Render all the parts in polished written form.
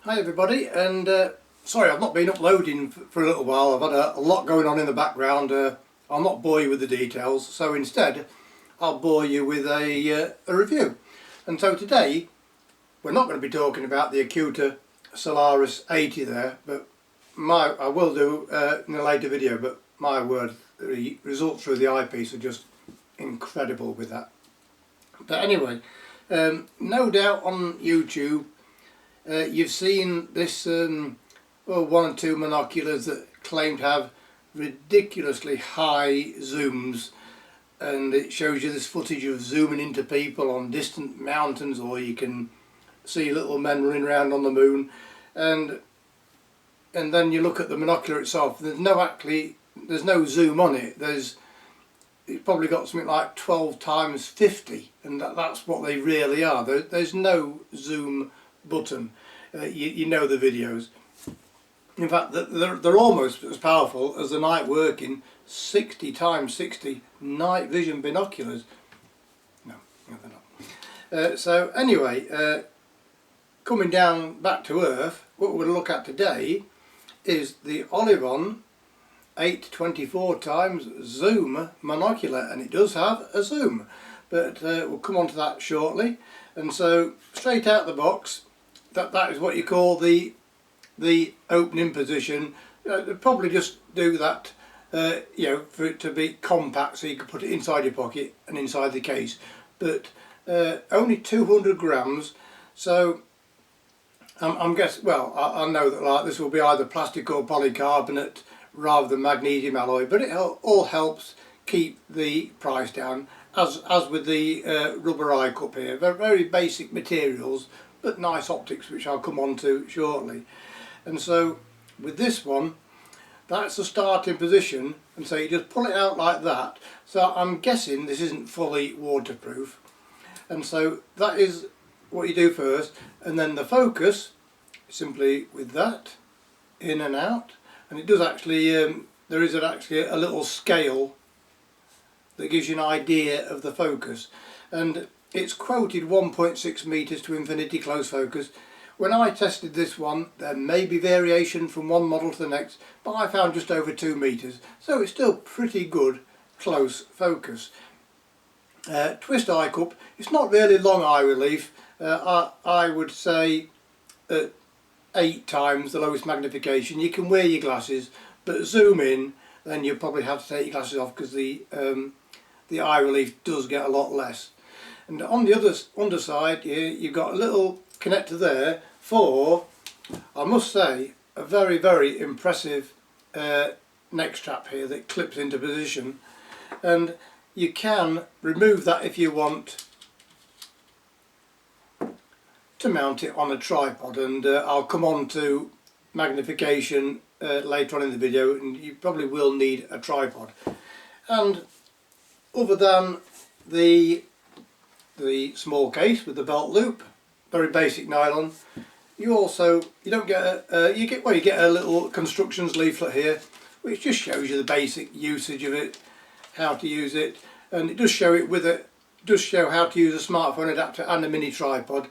Hi everybody, and sorry I've not been uploading for a little while. I've had a lot going on in the background. I'll not bore you with the details, so instead I'll bore you with a review. And so today we're not going to be talking about the Acuta Solaris 80 there, but I will do in a later video, but my word, the results through the eyepiece are just incredible with that. But anyway, no doubt on YouTube you've seen this one or two monoculars that claim to have ridiculously high zooms, and it shows you this footage of zooming into people on distant mountains, or you can see little men running around on the moon, and then you look at the monocular itself. There's no zoom on it. It's probably got something like 12 times 50, and that's what they really are. There's no zoom button. You know the videos. In fact, they're almost as powerful as the night working 60 times 60 night vision binoculars. No, they're not. So anyway, coming down back to earth, what we're going to look at today is the Olivon 824 times zoom monocular, and it does have a zoom, but we'll come on to that shortly. And so straight out the box, that is what you call the opening position. They'd probably just do that for it to be compact, so you can put it inside your pocket and inside the case, but only 200 grams. So I'm guessing, well, I know that this will be either plastic or polycarbonate rather than magnesium alloy, but it all helps keep the price down, as with the rubber eye cup here. They're very basic materials but nice optics, which I'll come on to shortly. And so with this one, that's the starting position, and so you just pull it out like that. So I'm guessing this isn't fully waterproof, and so that is what you do first. And then the focus, simply with that, in and out. And it does actually, there is actually a little scale that gives you an idea of the focus, and it's quoted 1.6 meters to infinity close focus. When I tested this one, there may be variation from one model to the next, but I found just over 2 meters, so it's still pretty good close focus. Twist eye cup, it's not really long eye relief. I would say 8 times the lowest magnification. You can wear your glasses, but zoom in, then you'll probably have to take your glasses off, because the eye relief does get a lot less. And on the underside here, you've got a little connector there for, I must say, a very, very impressive neck strap here that clips into position, and you can remove that if you want to mount it on a tripod, and I'll come on to magnification later on in the video, and you probably will need a tripod. And other than the small case with the belt loop, very basic nylon, you don't get you get a little constructions leaflet here, which just shows you the basic usage of it, how to use it, and it does show how to use a smartphone adapter and a mini tripod,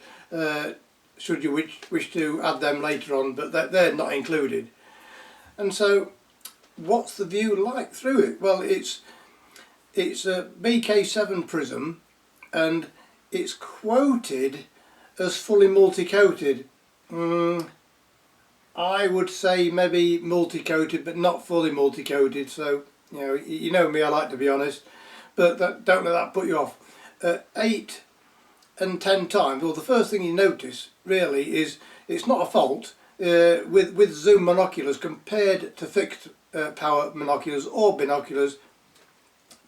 should you wish to add them later on, but they're not included. And so what's the view like through it? Well, it's a BK7 prism, and it's quoted as fully multi-coated. I would say maybe multi-coated, but not fully multi-coated. So you know me, I like to be honest, but don't let that put you off. 8 and 10 times. Well, the first thing you notice really is it's not a fault with zoom monoculars compared to fixed power monoculars or binoculars.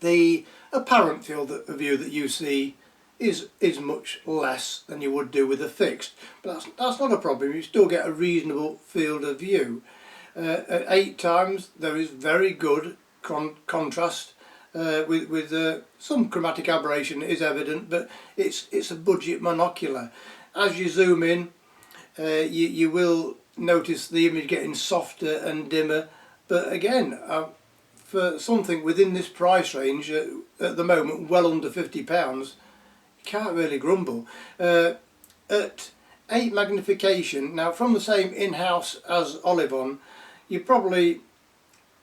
The apparent field of view that you see is much less than you would do with a fixed, but that's not a problem. You still get a reasonable field of view. At 8 times there is very good contrast, with some chromatic aberration is evident, but it's a budget monocular. As you zoom in, you will notice the image getting softer and dimmer, but again, for something within this price range, at the moment well under £50, you can't really grumble. At 8 magnification. Now from the same in-house as Olivon, you probably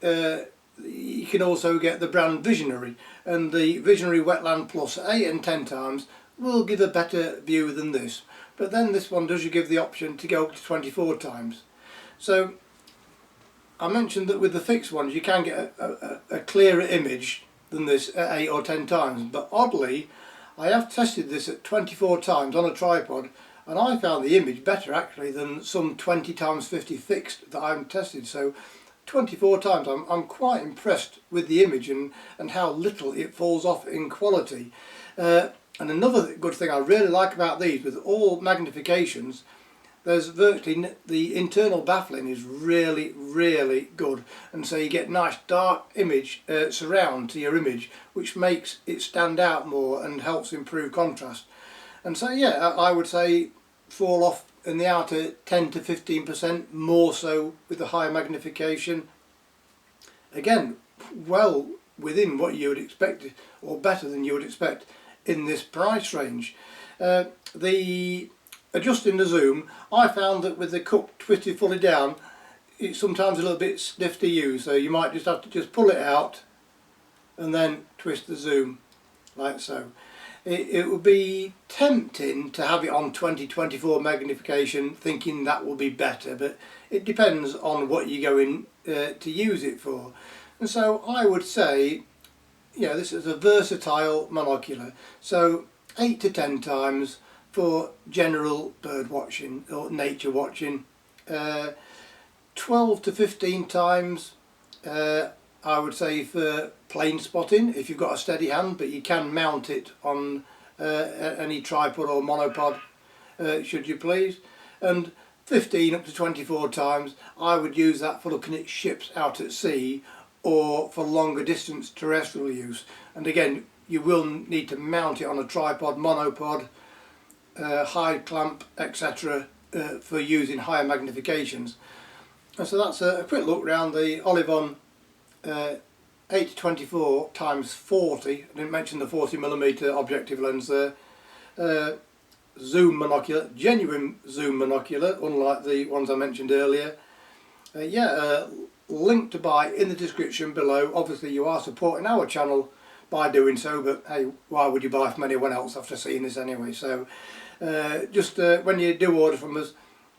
you can also get the brand Visionary, and the Visionary Wetland Plus 8 and 10 times will give a better view than this, but then this one does give the option to go up to 24 times. So I mentioned that with the fixed ones you can get a clearer image than this at 8 or 10 times, but oddly I have tested this at 24 times on a tripod, and I found the image better actually than some 20 times 50 fixed that I've tested. So 24 times I'm quite impressed with the image and how little it falls off in quality. And another good thing I really like about these, with all magnifications, there's virtually the internal baffling is really good, and so you get nice dark image surround to your image, which makes it stand out more and helps improve contrast. And so yeah, I would say fall off in the outer 10 to 15%, more so with the higher magnification. Again, well within what you would expect, or better than you would expect in this price range. The adjusting the zoom, I found that with the cup twisted fully down, it's sometimes a little bit stiff to use, so you might just have to just pull it out and then twist the zoom like so. It would be tempting to have it on 20-24 magnification, thinking that will be better, but it depends on what you're going to use it for. And so I would say, yeah, this is a versatile monocular, so 8 to 10 times for general bird watching or nature watching, 12 to 15 times I would say for plane spotting if you've got a steady hand, but you can mount it on any tripod or monopod should you please. And 15 up to 24 times I would use that for looking at ships out at sea or for longer distance terrestrial use. And again, you will need to mount it on a tripod, monopod, high clamp, etc. For using higher magnifications. And so that's a quick look around the Olivon 8 to 24 times 40. I didn't mention the 40mm objective lens there. Zoom monocular, genuine zoom monocular, unlike the ones I mentioned earlier. Link to buy in the description below. Obviously you are supporting our channel by doing so, but hey, why would you buy from anyone else after seeing this anyway? So just when you do order from us,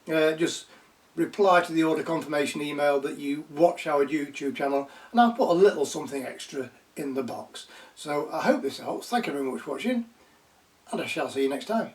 just reply to the order confirmation email that you watch our YouTube channel, and I'll put a little something extra in the box. So I hope this helps. Thank you very much for watching, and I shall see you next time.